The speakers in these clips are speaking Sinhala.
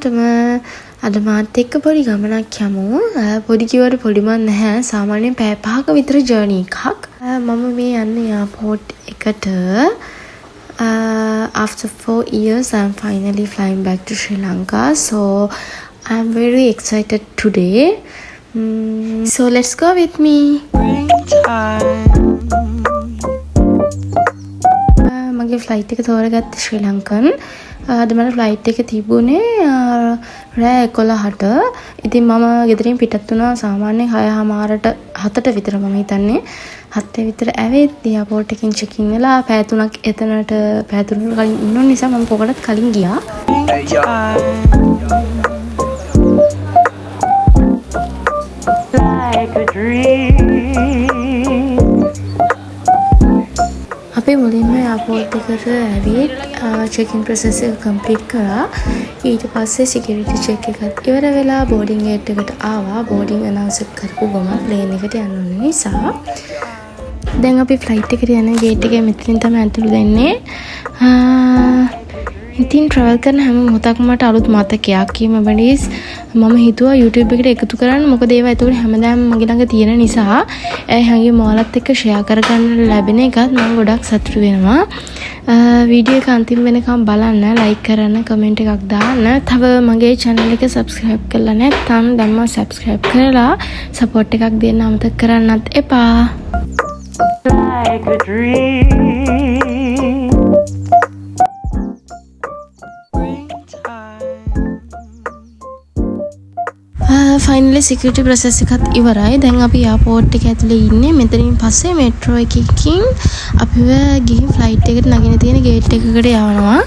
හැමෝටම අද මාත් එක්ක පොඩි ගමනක් යමු. පොඩි කිව්වට පොඩිමත් නැහැ. සාමාන්‍යයෙන් පැය 5ක විතර ජර්නි එකක්. මම මේ යන්නේ එයාපෝට් එකට. After 4 years, I'm finally flying back to Sri Lanka. So I'm very excited today. So let's go with me. මගේ ෆ්ලයිට් එක තෝරගත්තේ ශ්‍රී ලංකන්. අද මට ෆ්ලයිට් එක තිබුණේ රෑ 11ට. ඉතින් මම ගෙදරින් පිටත් වුණා සාමාන්‍යයෙන් 6:00ට විතර මම හිතන්නේ. 7 විතර ඇවිත් එයාපෝට් එකකින් චෙක් ඉන් වෙලා පැය 3ක් එතනට පැය 3කට කලින් ඉන්න නිසා මම කොකටත් කලින් ගියා. Like a dream. අපි මුලින්ම එයාපෝට් එකට ඇවිත් චෙකින් ප්‍රොසෙස් එක කම්ප්ලීට් කරා. ඊට පස්සේ සිකියුරිටි චෙක් එකත් ඉවර වෙලා බෝඩින් ගේට් එකට ආවා. බෝඩින් අනවුන්ස් කරපු ගමන් ප්ලේන් එකට යන්න ඕන නිසා දැන් අපි ෆ්ලයිට් එකට යන ගේට් එකේ මෙතනින් තමයි ඇතුළු වෙන්නේ. ඉතින් ට්‍රැවල් කරන හැම මොහොතක්ම මට අලුත් මතකයක් memories මම හිතුවා YouTube එකට එකතු කරන්න. මොකද ඒවා එතකොට හැමදාම මගේ ළඟ තියෙන නිසා ඒ හැංගි මොලත් එක්ක ෂෙයා කරගන්න ලැබෙන එකත් මම ගොඩක් සතුටු වෙනවා. වීඩියෝ එක අන්තිම වෙනකම් බලන්න, ලයික් කරන්න, කමෙන්ට් එකක් දාන්න. තව මගේ channel එක subscribe කරලා නැත්නම් දැන්ම subscribe කරලා support එකක් දෙන්න අමතක කරන්නත් එපා. Like a dream. Finally security process එකත් ඉවරයි. දැන් අපි එයාපෝට් එක ඇතුලේ ඉන්නේ. මෙතනින් පස්සේ මෙට්‍රෝ එකකින් අපිව ගිහින් ෆ්ලයිට් එකට නගින්න තියෙන ගේට් එකකට යවනවා.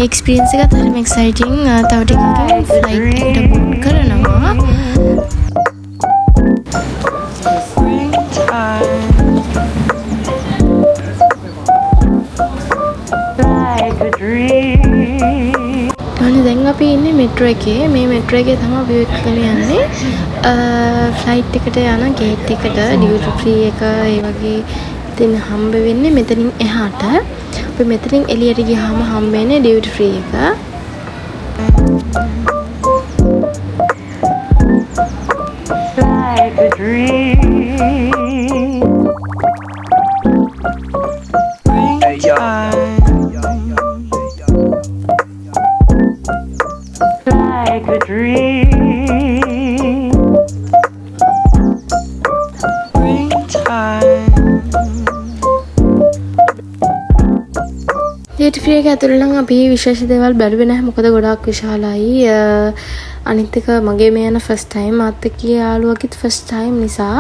එක්ස්පීරියන්ස් එකත් හරිම එක්සයිටිං. තව ටිකකින් ෆ්ලයිට් එකට බෝඩ් කරනවා. දැන් අපි ඉන්නේ මෙට්‍රෝ එකේ. මේ මෙට්‍රෝ එකේ තමයි අපි එක්කගෙන යන්නේ ෆ්ලයිට් එකට යන ගේට් එකට. ඩියුටි ෆ්‍රී එක ඒ වගේ ඉතින් හම්බ වෙන්නේ මෙතනින් එහාට. අපි මෙතනින් එළියට ගියාම හම්බ වෙන්නේ ඩියුටි ෆ්‍රී එක. Like a dream. Like a dream. Duty free එක ඇතුළේ නම් අපි විශේෂ දේවල් බැලුවේ නැහැ. මොකද ගොඩාක් විශාලයි. අනිත් එක මගේ මේ යන ෆස්ට් ටයිම් මාත් එක්ක යාළුවගෙත් ෆස්ට් ටයිම් නිසා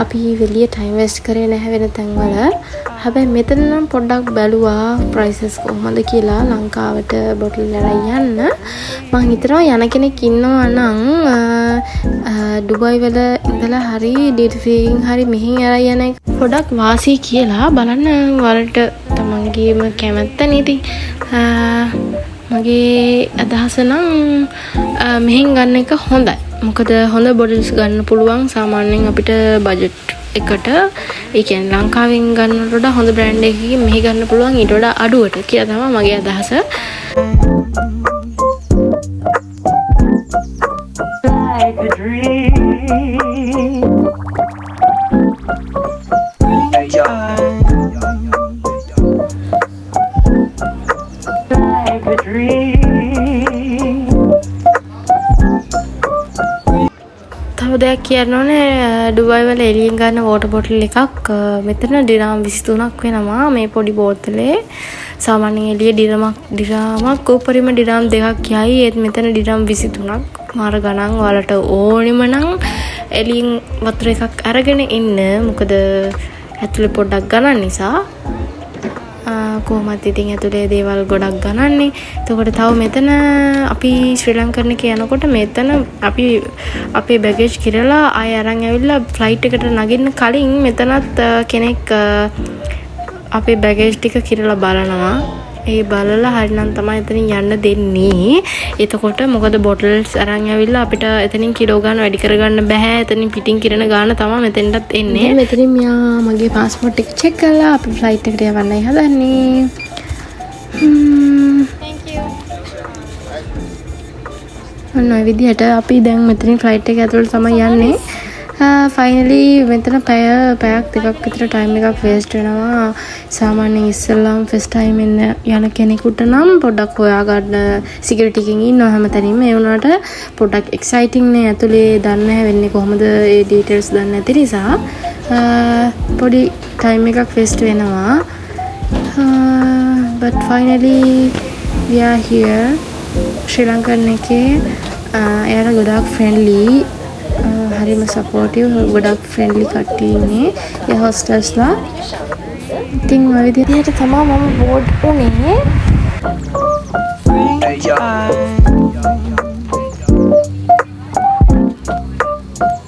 අපි වෙලිය ටයිම් වෙස්ට් කරේ නැහැ වෙන තැන්වල. හැබැයි මෙතන නම් පොඩ්ඩක් බැලුවා ප්‍රයිසස් කොහොමද කියලා ලංකාවට බොටල් අරන් යන්න. මම හිතනවා යන කෙනෙක් ඉන්නවා නම් ඩුබයි වල ඉඳලා හරි ඩියුටි ෆ්‍රීකින් හරි මෙහින් අරන් යන එක පොඩක් වාසි කියලා බලන්න වලට තමන්ගේම කැමැත්ත නේද. මගේ අදහස නම් මෙහෙන් ගන්න එක හොඳයි. මොකද හොඳ බොටල්ස් ගන්න පුළුවන් සාමාන්‍යයෙන් අපිට බජට් එකට. ඒ කියන්නේ ලංකාවෙන් ගන්නට වඩා හොඳ බ්‍රෑන්ඩ් එකකින් මෙහි ගන්න පුළුවන් ඊට වඩා අඩුවට කියලා තමයි මගේ අදහස. Like a dream. Like a dream. තව දෙයක් කියන්න ඕනේ. ඩුබයි වල එළියෙන් ගන්න වෝටර් බොටල් එකක් මෙතන ඩිරාම් 23ක් වෙනවා. මේ පොඩි බෝතලේ සාමාන්‍යයෙන් එළිය ඩිරාමක් උඩරිම ඩිරාම් 2ක් යයි. ඒත් මෙතන ඩිරාම් 23ක්. මාර ගණන් වලට ඕනෙම නම් එළියෙන් වතුර එකක් අරගෙන ඉන්න. මොකද ඇතුලේ පොඩ්ඩක් ගණන් නිසා. කොහොමත් ඉතින් ඇතුලේ දේවල් ගොඩක් ගණන්නේ. එතකොට තව මෙතන අපි ශ්‍රී ලංකන් එකේ යනකොට මෙතන අපි අපේ බෑගේජ් කිරලා ආය අරන් ඇවිල්ලා ෆ්ලයිට් එකට නගින්න කලින් මෙතනත් කෙනෙක් අපේ බෑගේජ් ටික කිරලා බලනවා. ඒ බලලා හරිනම් තමයි එතනින් යන්න දෙන්නේ. එතකොට මොකද බොටල්ස් අරන් ඇවිල්ලා අපිට එතනින් කිලෝ ගන්න වැඩි කරගන්න බෑ. එතනින් පිටින් කිරන ගාන තමයි මෙතෙන්ටත් එන්නේ. මෙතනින් මෙයා මගේ પાස්පෝර්ට් එක චෙක් කරලා අපි ෆ්ලයිට් එකට යවන්නයි හදන්නේ. Thank you. ඔන්න ඔය විදිහට අපි දැන් මෙතනින් ෆ්ලයිට් එක ඇතුළට තමයි යන්නේ. ෆයිනලි මෙතන පැයක් දෙකක් විතර ටයිම් එකක් වේස්ට් වෙනවා. සාමාන්‍යයෙන් ඉස්සෙල්ලාම ෆස්ට් ටයිම් යන කෙනෙකුට නම් පොඩ්ඩක් හොයාගන්න සිකියුරිටි එකකින් ඉන්නවා හැමතැනින්ම. ඒ වුණාට පොඩ්ඩක් එක්සයිටිං නේ. ඇතුලේ දන්නේ නැහැ වෙන්නේ කොහොමද ඒ ඩීටේල්ස් දන්නේ නැති නිසා පොඩි ටයිම් එකක් වේස්ට් වෙනවා. But finally we are here. Sri Lankan එකේ එයාලා ගොඩාක් ෆ්‍රෙන්ඩ්ලි, හරිම සපෝටිව්, ගොඩක් ෆ්‍රෙන්ඩ්ලි කට්ටිය ඉන්නේ ඒ හොස්ටල්ස්ලා. ඉතින් ඔය විදිහට තමයි මම බෝඩ් වුණේ.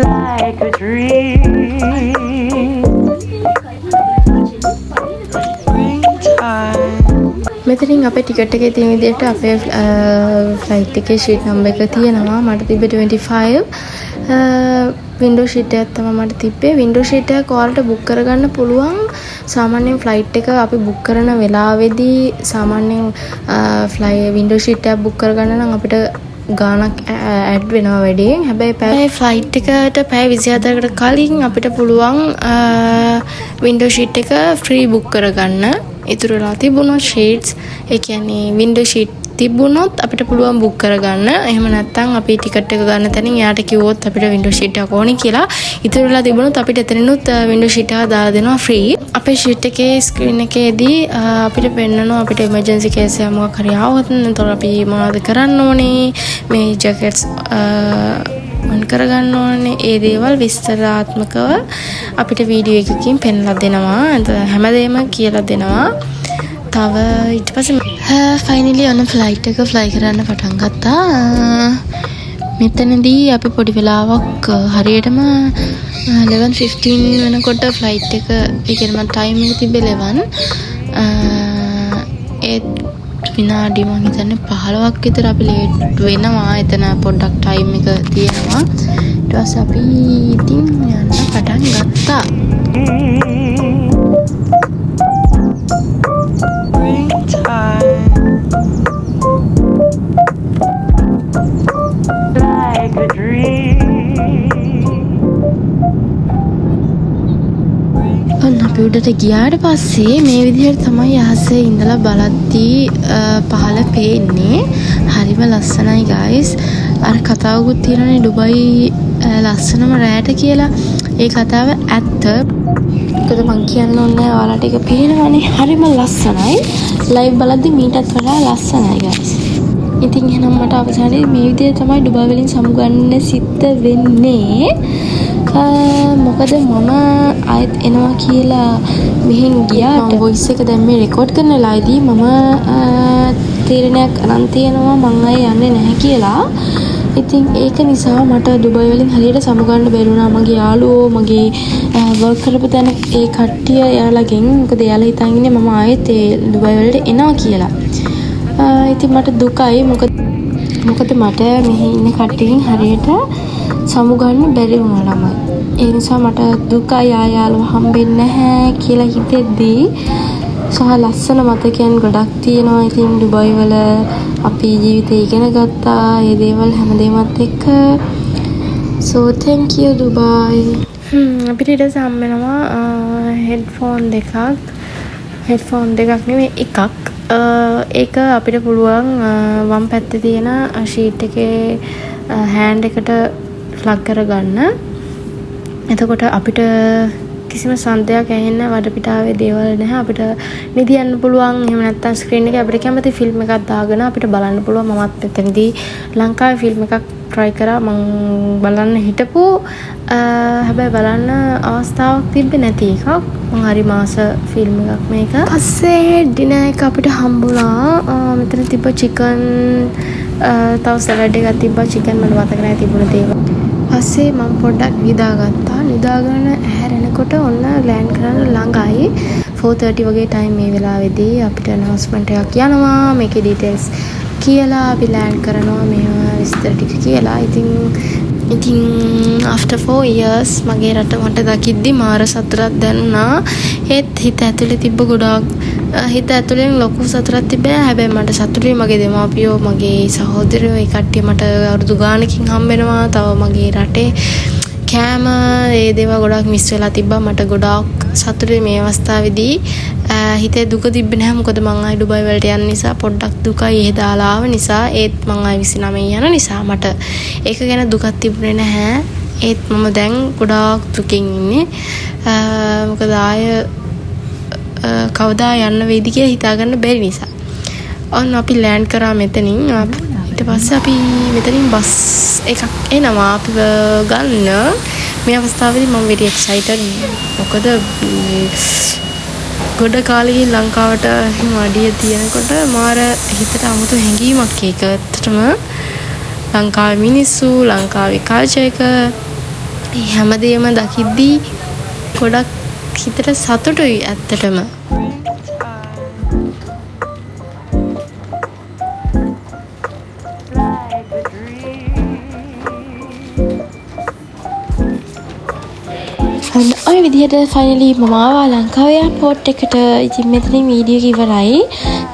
Like a dream. මෙතනින් අපේ ටිකට් එකේ තියෙන විදිහට අපේ ෆ්ලයිට් එකේ ෂීට් නම්බර් එක තියෙනවා. මට තිබ්බේ 25. වින්ඩෝ ෂීට් එකක් තමයි මට තිබ්බේ. වින්ඩෝ ෂීට් එක ඔයාලට බුක් කරගන්න පුළුවන්. සාමාන්‍යයෙන් ෆ්ලයිට් එක අපි බුක් කරන වෙලාවේදී සාමාන්‍යයෙන් වින්ඩෝ ෂීට් එකක් බුක් කරගන්න නම් අපිට ගාණක් ඇඩ් වෙනවා වැඩියෙන්. හැබැයි ෆ්ලයිට් එකට පැය 24කට කලින් අපිට පුළුවන් වින්ඩෝ ෂීට් එක ෆ්‍රී බුක් කරගන්න. ඉතුරු වෙලා තිබුණොත් ෂීට්ස්, ඒ කියන්නේ වින්ඩෝ ෂීට් තිබුණොත් අපිට පුළුවන් බුක් කරගන්න. එහෙම නැත්නම් අපි ටිකට් එක ගන්න තැනින් යාට කිව්වොත් අපිට වින්ඩෝ ෂීට් එකක් ඕනි කියලා, ඉතුරු වෙලා තිබුණොත් අපිට එතනිනුත් වින්ඩෝ ෂීට් එක දාලා දෙනවා ෆ්‍රී. අපේ ෂීට් එකේ ස්ක්‍රීන් එකේදී අපිට පෙන්නනවා අපිට එමර්ජන්සි කේස් එකක් මොකක් හරි ආවොත් එතකොට අපි මොනවද කරන්න ඕනේ, මේ ජැකට්ස් ඔන් කරගන්න ඕනේ. ඒ දේවල් විස්තරාත්මකව අපිට වීඩියෝ එකකින් පෙන්ලා දෙනවා. හැමදේම කියලා දෙනවා. තව ඊට පස්සේ ෆයිනලි ඔන්න ෆ්ලයිට් එක ෆ්ලයි කරන්න පටන් ගත්තා. මෙතනදී අපි පොඩි වෙලාවක් හරියටම 11:15 වෙනකොට ෆ්ලයිට් එක, ඒ කියන්නේ මම ටයිම් එක තිබ්බේ 11. ඒ විනාඩි මම හිතන්නේ 15ක් විතර අපි ලේට් වෙනවා. එතන පොඩ්ඩක් ටයිම් එක තියෙනවා. ඊට පස්සේ අපි ඉතින් යන්න පටන් ගත්තා. Like a dream. ඔන්න අපි උඩට ගියාට පස්සේ මේ විදිහට තමයි අහසේ ඉඳලා බලද්දී පහළ පේන්නේ. හරිම ලස්සනයි guys. අර කතාවකුත් තියෙනනේ ඩුබයි ලස්සනම රෑට කියලා. ඒ කතාව ඇත්ත. මොකද මං කියන්න ඕනේ ඔයාලට ඒක පේනවනේ. හරිම ලස්සනයි. ලයිව් බලද්දී මීටත් වඩා ලස්සනයි guys. ඉතින් එහෙනම් මට අවසානයේ මේ විදිහට තමයි ඩුබයි වලින් සමුගන්න සිද්ධ වෙන්නේ. මොකද මම ආයෙත් එනවා කියලා මෙහෙන් ගියාට වොයිස් එක දැන් මේ රෙකෝඩ් කරන වෙලාවේදී මම තීරණයක් අරන් තියෙනවා මං ආයෙ යන්නේ නැහැ කියලා. ඉතින් ඒක නිසා මට ඩුබයි වලින් හරියට සමුගන්න බැරි වුණා. මගේ යාළුවෝ, මගේ වර්ක් කරපු තැන ඒ කට්ටිය එයාලගෙන්, මොකද එයාලා හිතන් ඉන්නේ මම ආයෙත් ඒ ඩුබයි වලට එනවා කියලා. ඉතින් මට දුකයි. මොකද මට මෙහි ඉන්න කට්ටියකින් හරියට සමුගන්න බැරි වුණා ළමයි. ඒ නිසා මට දුකයි යාළුවෝ හම්බෙන්නේ නැහැ කියලා හිතෙද්දී සහ ලස්සන මතකයන් ගොඩක් තියෙනවා. ඉතින් ඩුබයි වල අපි ජීවිතේ ඉගෙන ගත්තා ඒ දේවල් හැමදේමත් එක්ක. So thank you Dubai. අපිට ඊට සම්මෙනවා හෙඩ්ෆෝන් දෙකක් නෙමෙයි එකක්. ඒක අපිට පුළුවන් වම් පැත්තේ තියෙන ෂීට් එකේ හෑන්ඩ් එකට ප්ලග් කරගන්න. එතකොට අපිට කිසිම සන්දයක් ඇහෙන්නේ වටපිටාවේ දේවල් නැහැ. අපිට නිදියන්න පුළුවන්. එහෙම නැත්නම් ස්ක්‍රීන් එකේ අපිට කැමති ෆිල්ම් එකක් දාගෙන අපිට බලන්න පුළුවන්. මමත් මෙතනදී ලංකාවේ ෆිල්ම් එකක් try කරා. මං බලන්න හිටපු හැබැයි බලන්න අවස්ථාවක් තිබ්බේ නැති එකක්. මං හරි මාස ෆිල්ම් එකක් මේක. පස්සේ ඩිනර් එක අපිට හම්බුණා. මෙතන තිබ්බ චිකන්, තව සලාඩ් එකක් තිබ්බා. චිකන් මට මතක නැහැ තිබුණ දේවල්. පස්සේ මම පොඩ්ඩක් නිදාගත්තා. නිදාගෙන ඇහැරෙනකොට ඔන්න ලෑන්ඩ් කරන්න ළඟයි. 4:30 වගේ ටයිම් මේ වෙලාවේදී අපිට announcement එකක් යනවා. මේකේ details කියලා අපි ලෑන්ඩ් කරනවා. මේවා විස්තර ටික කියලා. ඉතින් after 4 years මගේ රට මට දකිද්දි මාර සතුටක් දැනුණා. ඒත් හිත ඇතුලේ තිබ්බ ගොඩාක් හිත ඇතුලෙන් ලොකු සතුටක් තිබ්බේ. හැබැයි මට සතුටුයි මගේ දෙමාපියෝ, මගේ සහෝදරයෝ, ඒ කට්ටිය මට අවුරුදු ගානකින් හම්බ වෙනවා. තව මගේ රටේ කෑම ඒ දේවල් ගොඩක් මිස් වෙලා තිබ්බා. මට ගොඩාක් සතුටුයි මේ අවස්ථාවේදී. හිතේ දුක තිබ්බේ නැහැ. මොකද මං ආයි ඩුබයි වලට යන නිසා පොඩ්ඩක් දුකයි එහෙ දාලා ආව නිසා. ඒත් මං ආයි 29 යන නිසා මට ඒක ගැන දුකක් තිබුණේ නැහැ. ඒත් මම දැන් ගොඩාක් දුකින් ඉන්නේ. මොකද ආය කවදා යන්න වෙයිද කියලා හිතාගන්න බැරි නිසා. ඔන්න අපි ලෑන්ඩ් කරා මෙතනින්. ඊට පස්සේ අපි මෙතනින් බස් එකක් එනවා අපිව ගන්න. මේ අවස්ථාවේදී මම very excited. මොකද ගොඩ කාලෙකින් ලංකාවට අඩිය තියනකොට මාර හිතට 아무තු හැඟීමක් ඒක. ඇත්තටම ලංකාවේ මිනිස්සු, ලංකාවේ කල්චර් එක හැමදේම දකිද්දී ගොඩක් හිතට සතුටුයි ඇත්තටම. ඔය විදිහට ෆයිනලි මම ආවා ලංකාවේ එයාපෝට් එකට. ඉතින් මෙතනින් වීඩියෝ එක ඉවරයි.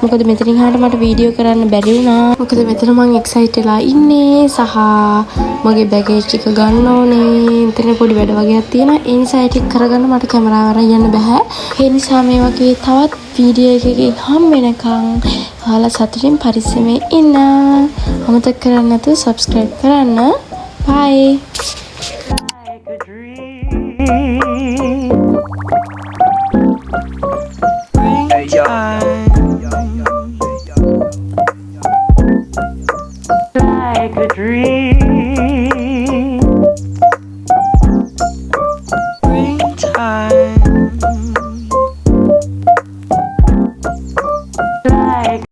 මොකද මෙතනින් හාට මට වීඩියෝ කරන්න බැරි වුණා. මොකද මෙතන මම එක්සයිට් වෙලා ඉන්නේ සහ මගේ බෑගේජ් ටික ගන්න ඕනේ. මෙතන පොඩි වැඩ වගේක් තියෙනවා. ඒ නිසා ඒක කරගන්න මට කැමරාව අරන් යන්න බෑ. ඒ නිසා මේ වගේ තවත් වීඩියෝ එකකින් හම් වෙනකන් ඔයාලා සතුටින් පරිස්සමෙන් ඉන්න. අමතක කරන්නේ නැතුව subscribe කරන්න. bye.